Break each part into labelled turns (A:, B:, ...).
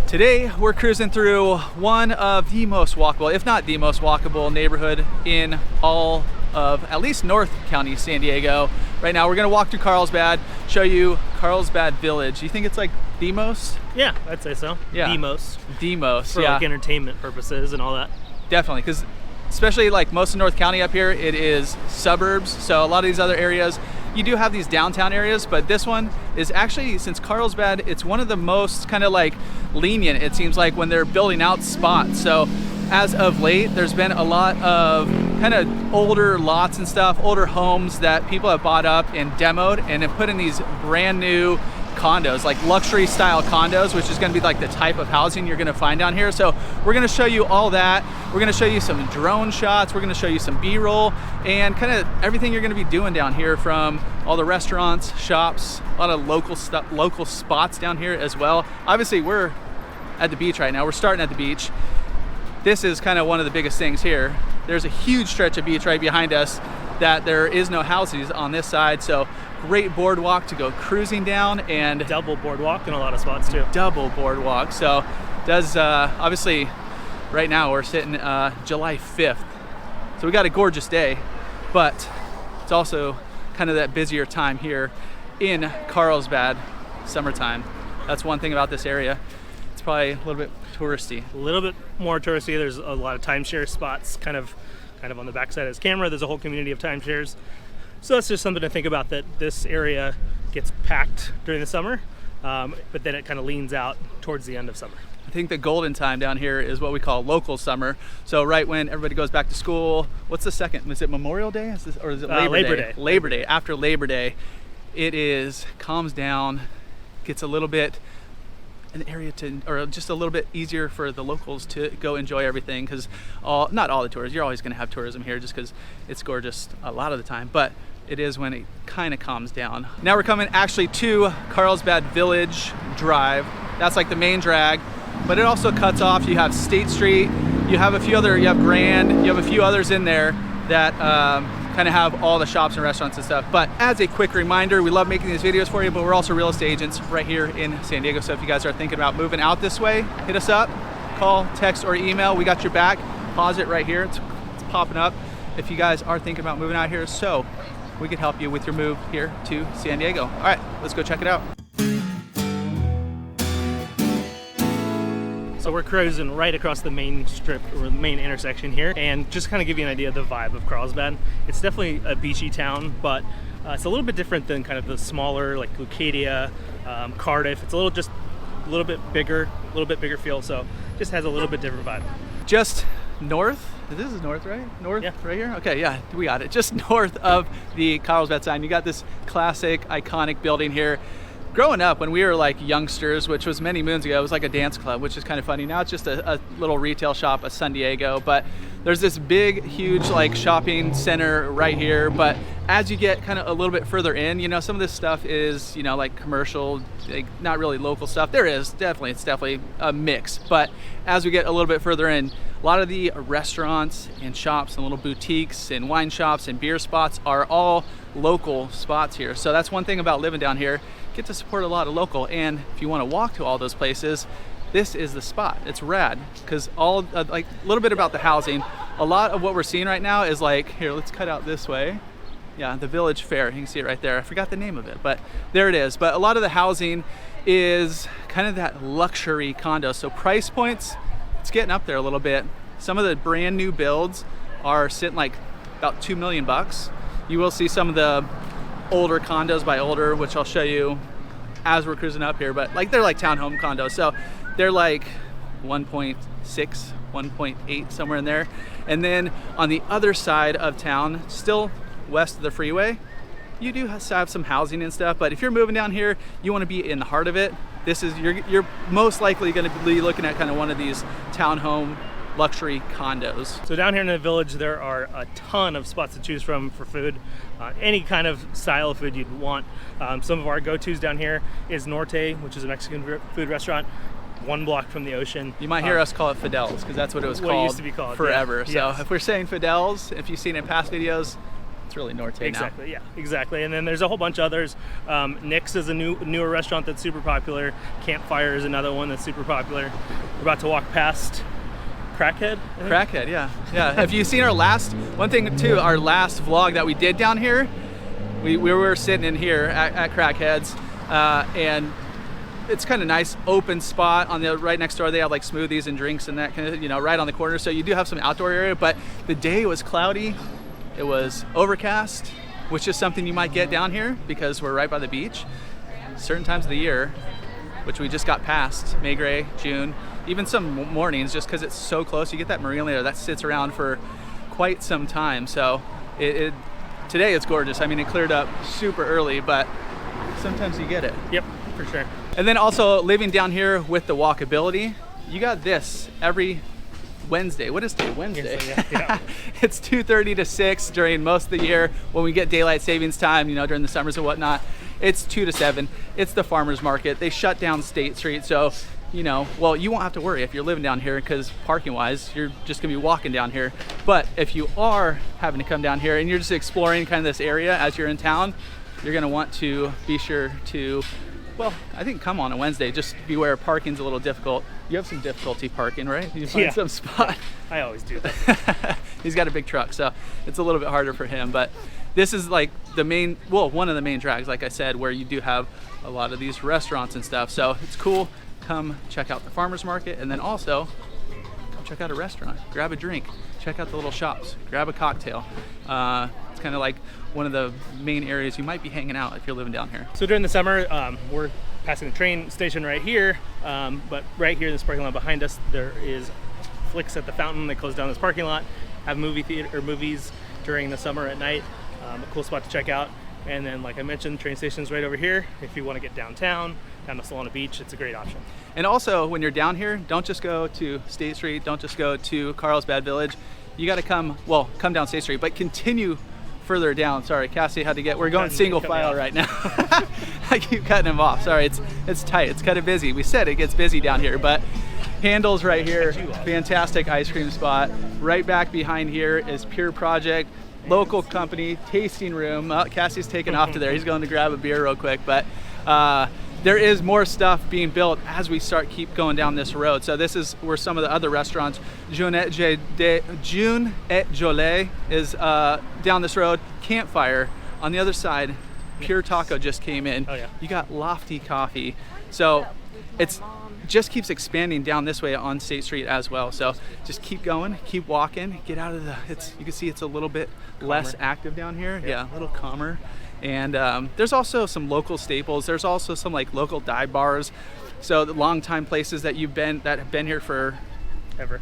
A: Today we're cruising through one of the most walkable, if not the most walkable neighborhood in all of at least North County, San Diego. Right now we're gonna walk through Carlsbad, show you Carlsbad Village. You think it's like the most?
B: Yeah, I'd say so.
A: Yeah.
B: The most.
A: The most,
B: for
A: yeah.
B: like entertainment purposes and all that.
A: Definitely, because especially like most of North County up here, it is suburbs. So a lot of these other areas, you do have these downtown areas, but this one is actually, since Carlsbad, it's one of the most kind of like lenient, it seems like, when they're building out spots. So as of late, there's been a lot of kind of older lots and stuff, older homes that people have bought up and demoed and have put in these brand new condos, like luxury style condos, which is going to be like the type of housing you're going to find down here. So we're going to show you all that. We're going to show you some drone shots. We're going to show you some B-roll and kind of everything you're going to be doing down here, from all the restaurants, shops, a lot of local stuff, local spots down here as well. Obviously we're at the beach right now. We're starting at the beach. This is kind of one of the biggest things here. There's a huge stretch of beach right behind us that there is no houses on this side. So great boardwalk to go cruising down, and
B: double boardwalk in a lot of spots too.
A: Double boardwalk. So does obviously right now we're sitting July 5th. So we got a gorgeous day, but it's also kind of that busier time here in Carlsbad, summertime. That's one thing about this area. It's probably a little bit touristy.
B: A little bit more touristy. There's a lot of timeshare spots kind of on the backside of this camera. There's a whole community of timeshares. So that's just something to think about, that this area gets packed during the summer, but then it kind of leans out towards the end of summer.
A: I think the golden time down here is what we call local summer. So right when everybody goes back to school, what's the second? Is it Memorial Day? Or is it Labor Day? Labor Day. After Labor Day, it calms down, gets a little bit an area to, or just a little bit easier for the locals to go enjoy everything, because not all the tourists, you're always going to have tourism here just because it's gorgeous a lot of the time, but it is when it kind of calms down. Now we're coming actually to Carlsbad Village Drive. That's like the main drag, but it also cuts off. You have State Street, you have you have Grand, you have a few others in there that kind of have all the shops and restaurants and stuff. But as a quick reminder, we love making these videos for you, but we're also real estate agents right here in San Diego. So if you guys are thinking about moving out this way, hit us up, call, text, or email. We got your back. Pause it right here. It's popping up if you guys are thinking about moving out here. So we could help you with your move here to San Diego. All right, let's go check it out.
B: So we're cruising right across the main strip, or the main intersection here, and just kind of give you an idea of the vibe of Carlsbad. It's definitely a beachy town, but it's a little bit different than kind of the smaller, like Leucadia, Cardiff. It's a little bit bigger feel, so just has a little bit different vibe.
A: Just north, this is north, right? North, yeah. Right here? Okay, yeah, we got it. Just north of the Carlsbad sign, you got this classic, iconic building here. Growing up, when we were like youngsters, which was many moons ago, it was like a dance club, which is kind of funny. Now it's just a little retail shop, a San Diego, but there's this big, huge like shopping center right here. But as you get kind of a little bit further in, you know, some of this stuff is, you know, like commercial, like not really local stuff. It's definitely a mix. But as we get a little bit further in, a lot of the restaurants and shops and little boutiques and wine shops and beer spots are all local spots here. So that's one thing about living down here. Get to support a lot of local, and if you want to walk to all those places, this is the spot. It's rad, because all like a little bit about the housing. A lot of what we're seeing right now is like, here, let's cut out this way. Yeah, the Village Fair, you can see it right there. I forgot the name of it, but there it is. But a lot of the housing is kind of that luxury condo. So price points, it's getting up there a little bit. Some of the brand new builds are sitting like about $2 million. You will see some of the older condos by older, which I'll show you as we're cruising up here, but like they're like townhome condos, so they're like 1.6, 1.8, somewhere in there. And then on the other side of town, still west of the freeway, you do have some housing and stuff, but if you're moving down here, you want to be in the heart of it. This is, you're most likely going to be looking at kind of one of these townhome luxury condos.
B: So down here in the village, there are a ton of spots to choose from for food, any kind of style of food you'd want. Some of our go-tos down here is Norte, which is a Mexican food restaurant, 1 block from the ocean.
A: You might hear us call it Fidel's, because that's what it was called,
B: it used to be called
A: forever.
B: Yeah.
A: So if we're saying Fidel's, if you've seen it in past videos, it's really Norte
B: exactly,
A: now.
B: Yeah, exactly. And then there's a whole bunch of others. Nick's is a newer restaurant that's super popular. Campfire is another one that's super popular. We're about to walk past Crackhead.
A: Crackhead, yeah. Yeah. Have you seen our last, one thing too, our last vlog that we did down here, we were sitting in here at Crackhead's, and it's kind of nice open spot on the right next door. They have like smoothies and drinks and that kind of, you know, right on the corner. So you do have some outdoor area, but the day was cloudy. It was overcast, which is something you might get down here because we're right by the beach. Certain times of the year, which we just got past, May, Gray, June, even some mornings, just because it's so close, you get that marine layer that sits around for quite some time. So today it's gorgeous. I mean, it cleared up super early, but sometimes you get it.
B: Yep, for sure.
A: And then also living down here with the walkability, you got this every Wednesday. What is today? Wednesday.
B: Yeah.
A: It's 2:30 to 6 during most of the year. When we get daylight savings time, you know, during the summers and whatnot, it's 2 to 7. It's the farmers market. They shut down State Street, so you know, well, you won't have to worry if you're living down here, because parking wise, you're just gonna be walking down here. But if you are having to come down here and you're just exploring kind of this area as you're in town, you're gonna want to be sure to, well, I think come on a Wednesday. Just beware, parking's a little difficult. You have some difficulty parking, right? You find some spot.
B: I always do that.
A: He's got a big truck, so it's a little bit harder for him. But this is like the main, well, one of the main drags, like I said, where you do have a lot of these restaurants and stuff. So it's cool. Come check out the farmers market, and then also come check out a restaurant, grab a drink, check out the little shops, grab a cocktail. It's kind of like one of the main areas you might be hanging out if you're living down here.
B: So during the summer, we're passing the train station right here, but right here in this parking lot behind us, there is Flicks at the Fountain. They close down this parking lot, have movie theater or movies during the summer at night. A cool spot to check out. And then, like I mentioned, train station's right over here. If you want to get down to Solana Beach, it's a great option.
A: And also, when you're down here, don't just go to State Street, don't just go to Carlsbad Village. You got to come down State Street, but continue further down. Sorry, Cassidy had to get, we're going single file right now. I keep cutting him off. Sorry, it's tight, it's kind of busy. We said it gets busy down here, but Handles right here, fantastic ice cream spot. Right back behind here is Pure Project, local company, tasting room. Cassie's taking off to there. He's going to grab a beer real quick, but there is more stuff being built as we keep going down this road. So this is where some of the other restaurants, June et Jolie is down this road. Campfire on the other side. Pure Taco just came in.
B: Oh, yeah. You
A: got Lofty Coffee. So it's just keeps expanding down this way on State Street as well. So just keep going, keep walking, get out of you can see it's a little bit less active down here. Yeah, a little calmer. And there's also some local staples. There's also some like local dive bars. So the long time places that have been here for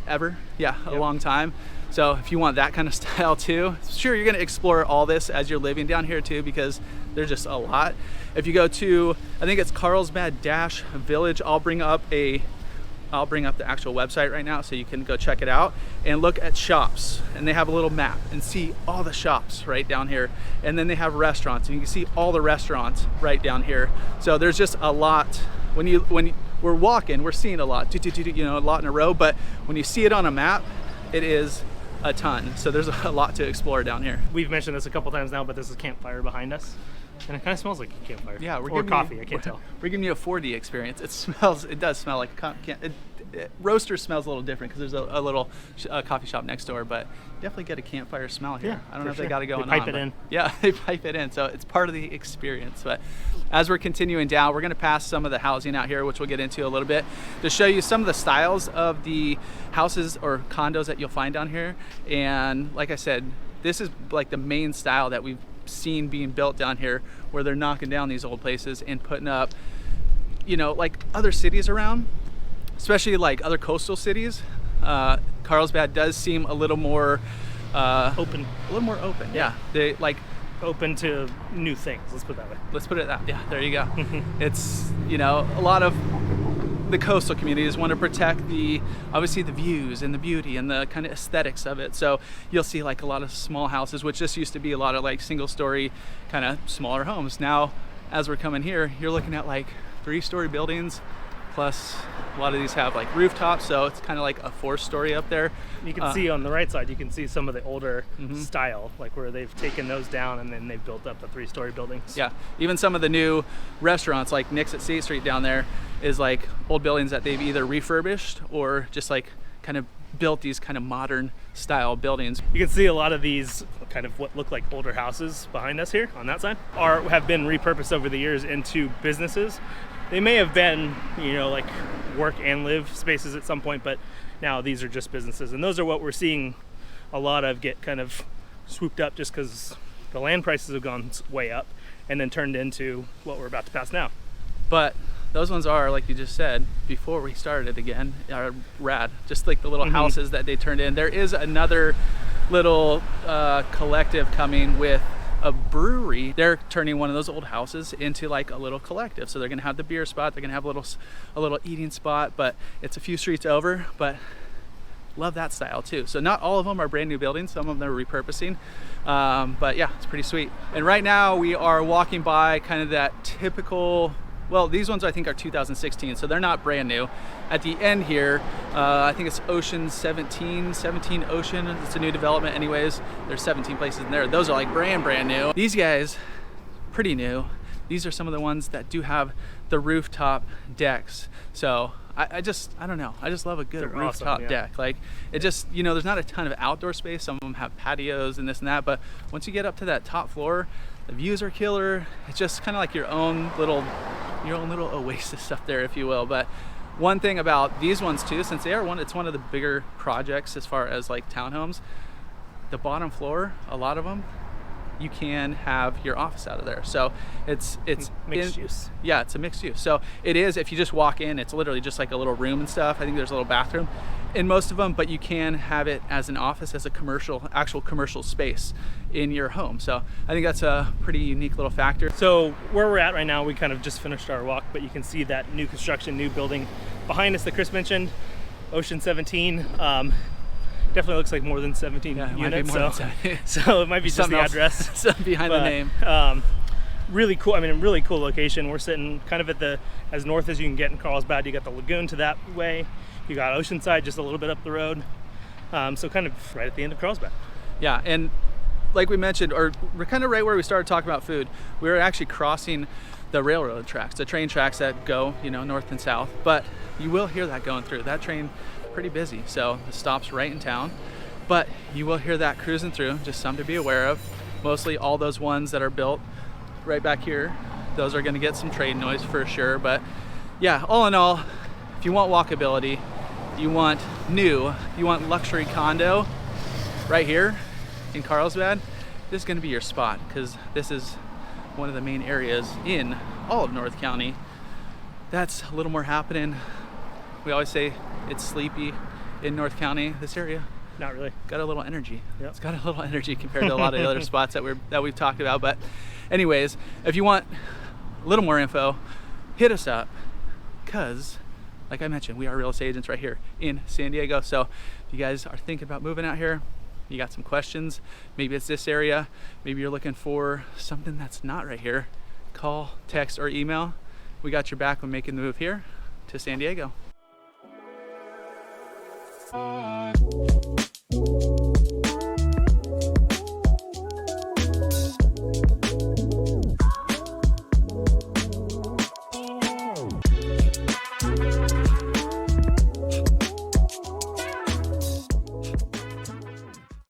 A: ever. Yeah, a long time. So if you want that kind of style too, sure, you're gonna explore all this as you're living down here too, because there's just a lot. If you go to, I think it's Carlsbad Village, I'll bring up the actual website right now so you can go check it out and look at shops. And they have a little map and see all the shops right down here. And then they have restaurants and you can see all the restaurants right down here. So there's just a lot. When we're walking, we're seeing a lot, you know, a lot in a row, but when you see it on a map, it is a ton. So there's a lot to explore down here.
B: We've mentioned this a couple times now, but this is Campfire behind us. And it kind of smells like a campfire.
A: Yeah,
B: or coffee, I can't tell.
A: We're giving you a 4D experience. It does smell like roaster smells a little different because there's a little coffee shop next door, but definitely get a campfire smell here.
B: Yeah,
A: I don't know if
B: sure.
A: they got it going on.
B: They pipe it in.
A: Yeah, they pipe it in, so it's part of the experience. But as we're continuing down, we're going to pass some of the housing out here, which we'll get into a little bit, to show you some of the styles of the houses or condos that you'll find down here. And like I said, this is like the main style that we've seen being built down here, where they're knocking down these old places and putting up, you know, like other cities around, especially like other coastal cities. Carlsbad does seem a little more
B: open.
A: A little more open. Yeah. They like
B: open to new things. Let's put it that way.
A: Let's put it that. Yeah, there you go. It's, you know, a lot of the coastal communities want to protect obviously the views and the beauty and the kind of aesthetics of it. So you'll see like a lot of small houses, which just used to be a lot of like single story kind of smaller homes. Now, as we're coming here, you're looking at like 3-story buildings, plus a lot of these have like rooftops, so it's kind of like a 4-story up there.
B: You can see on the right side, you can see some of the older style, like where they've taken those down and then they've built up the 3-story buildings.
A: Yeah, even some of the new restaurants like Nick's at State Street down there is like old buildings that they've either refurbished or just like kind of built these kind of modern style buildings.
B: You can see a lot of these kind of what look like older houses behind us here on that side have been repurposed over the years into businesses. They may have been, you know, like work and live spaces at some point, but now these are just businesses. And those are what we're seeing a lot of get kind of swooped up just because the land prices have gone way up and then turned into what we're about to pass now.
A: But those ones are, like you just said, before we started again, are rad. Just like the little houses that they turned in. There is another little collective coming with a brewery. They're turning one of those old houses into like a little collective. So they're gonna have the beer spot, they're gonna have a little eating spot, but it's a few streets over. But love that style too. So not all of them are brand new buildings, some of them are repurposing. But yeah, it's pretty sweet. And right now we are walking by kind of that typical, well, these ones I think are 2016, so they're not brand new. At the end here, I think it's Ocean 17 Ocean. It's a new development anyways. There's 17 places in there. Those are like brand new. These guys, pretty new. These are some of the ones that do have the rooftop decks. So I don't know. I just love a good rooftop deck. Like it just, you know, there's not a ton of outdoor space. Some of them have patios and this and that, but once you get up to that top floor, the views are killer. It's just kind of like your own little oasis up there, if you will. But one thing about these ones too, since it's one of the bigger projects as far as like townhomes, the bottom floor, a lot of them, you can have your office out of there. So it's
B: mixed use.
A: Yeah, it's a mixed use. So it is, if you just walk in, it's literally just like a little room and stuff. I think there's a little bathroom in most of them, but you can have it as an office, as a actual commercial space in your home. So I think that's a pretty unique little factor.
B: So where we're at right now, we kind of just finished our walk, but you can see that new construction, new building behind us that Chris mentioned, Ocean 17. Definitely looks like more than 17 units. So it might be just the address
A: behind the name.
B: Really cool. I mean, a really cool location. We're sitting kind of as north as you can get in Carlsbad. You got the lagoon to that way. You got Oceanside just a little bit up the road. So kind of right at the end of Carlsbad.
A: Yeah, and like we mentioned, or we're kind of right where we started talking about food. We were actually crossing the railroad tracks, the train tracks that go, you know, north and south. But you will hear that going through. That train pretty busy, so it stops right in town, but you will hear that cruising through. Just something to be aware of. Mostly all those ones that are built right back here, those are going to get some trade noise for sure. But yeah, all in all, if you want walkability, you want luxury condo right here in Carlsbad, this is going to be your spot, because this is one of the main areas in all of North County that's a little more happening. We always say it's sleepy in North County. This area,
B: not really.
A: Got a little energy.
B: Yep.
A: It's got a little energy compared to a lot of the other spots that we've talked about. But anyways, if you want a little more info, hit us up, because like I mentioned, we are real estate agents right here in San Diego. So if you guys are thinking about moving out here, you got some questions, maybe it's this area, maybe you're looking for something that's not right here, call, text, or email. We got your back when making the move here to San Diego.